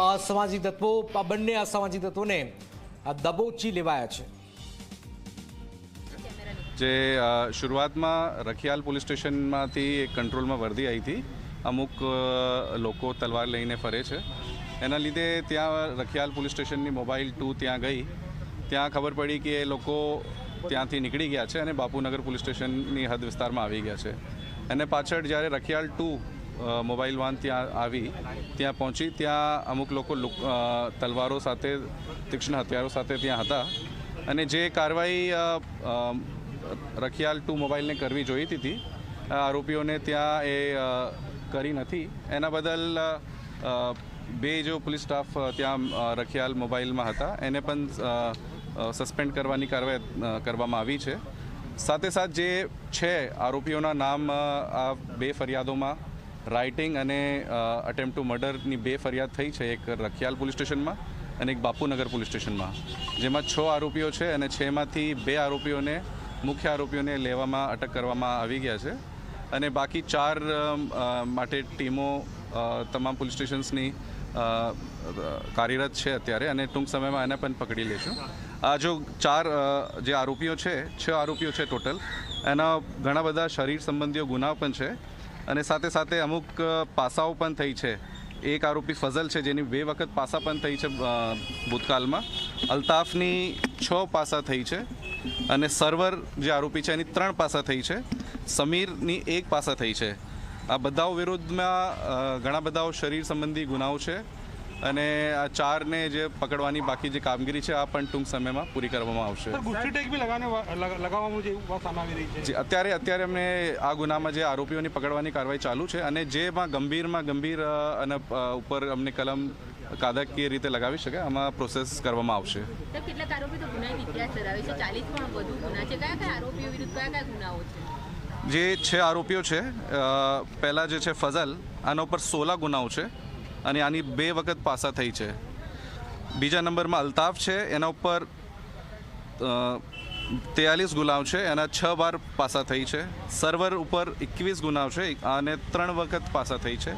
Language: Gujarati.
અસામાજિક તત્વો આ બંને અસામાજિક તત્વોને દબોચી લેવાયા છે। જે શરૂઆતમાં રખિયાલ પોલીસ સ્ટેશનમાંથી એક કંટ્રોલમાં વર્દી આવી હતી। અમુક લોકો તલવાર લઈને ફરે છે, એના લીધે ત્યાં રખિયાલ પોલીસ સ્ટેશનની મોબાઈલ 2 ત્યાં ગઈ। ત્યાં ખબર પડી કે એ લોકો ત્યાંથી નીકળી ગયા છે અને બાપુનગર પોલીસ સ્ટેશનની હદ વિસ્તારમાં આવી ગયા છે। અને પાછળ જ્યારે રખિયાલ 2 મોબાઈલ 1 ત્યાં આવી, ત્યાં પહોંચી, ત્યાં અમુક લોકો તલવારો સાથે, તીક્ષ્ણ હથિયારો સાથે ત્યાં હતા। અને જે કાર્યવાહી રખિયાલ 2 મોબાઈલને કરવી જોઈતી હતી, આરોપીઓને ત્યાં એ કરી નથી। એના બદલ બે જો પોલીસ સ્ટાફ ત્યાં રખિયાલ મોબાઈલમાં હતા એને પણ સસ્પેન્ડ કરવાની કાર્યવાહી કરવામાં આવી છે। સાથે સાથ જે 6 આરોપીઓના નામ આ 2 ફરિયાદોમાં રાઇટિંગ અને અટેમ્પ્ટ ટુ મર્ડરની 2 ફરિયાદ થઈ છે, એક રખિયાલ પોલીસ સ્ટેશનમાં અને એક બાપુનગર પોલીસ સ્ટેશનમાં, જેમાં 6 આરોપીઓ છે અને 6માંથી 2 આરોપીઓને, મુખ્ય આરોપીઓને લેવામાં અટક કરવામાં આવી ગયા છે। અને બાકી 4 માટે ટીમો તમામ પોલીસ સ્ટેશન્સની કાર્યરત છે અત્યારે, અને ટૂંક સમયમાં એને પણ પકડી લેશું। આ જો 4 જે આરોપીઓ છે, 6 આરોપીઓ છે ટોટલ, એના ઘણા બધા શરીર સંબંધીઓ ગુનાઓ પણ છે અને સાથે સાથે અમુક પાસાઓ પણ થઈ છે। એક આરોપી ફઝલ છે જેની 2 વખત પાસા પણ થઈ છે ભૂતકાળમાં। અલ્તાફની 6 પાસા થઈ છે અને સરવર જે આરોપી છે એની 3 પાસા થઈ છે। સમીરની 1 પાસા થઈ છે। આ બધાઓ વિરુદ્ધમાં ઘણા બધા શરીર સંબંધી ગુનાઓ છે અને આ 4ને જે પકડવાની બાકી જે કામગીરી છે આ પણ ટૂંક સમયમાં પૂરી કરવામાં આવશે। અત્યારે અમે આ ગુનામાં જે આરોપીઓની પકડવાની કાર્યવાહી ચાલુ છે અને જેમાં ગંભીર અને ઉપર અમને કલમ કાયદાકીય રીતે લગાવી શકે, આમાં પ્રોસેસ કરવામાં આવશે। કેટલાક આરોપી તો ગુનાહિત ઇતિહાસ ધરાવે છે, 40 પણ વધુ ગુના છે, કયા આરોપીઓ વિરુદ્ધ કયા ગુનાઓ છે? જે 6 આરોપીઓ છે, પહેલાં જે છે ફઝલ, આના ઉપર 16 ગુનાઓ છે અને આની 2 વખત પાસા થઈ છે। બીજા નંબરમાં અલ્તાફ છે, એના ઉપર 43 ગુનાઓ છે, એના 6 વાર પાસા થઈ છે। સર્વર ઉપર 21 ગુનાઓ છે અને 3 વખત પાસા થઈ છે।